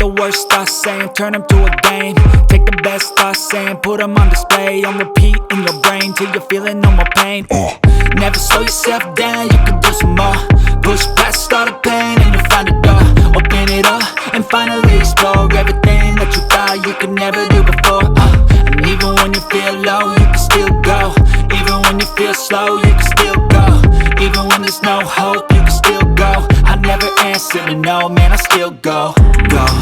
the worst thoughts saying, turn them to a game. Take the best thoughts saying, put them on display. On repeat in your brain till you're feeling no more pain. Never slow yourself down, you can do some more. Push past all the pain and you'll find a door. Open it up and finally explore everything that you thought you could never do before. And even when you feel low, you can still go. Even when you feel slow, you can still go. Even when there's no hope, you can still go. I never answer to no, man, I still go. Go.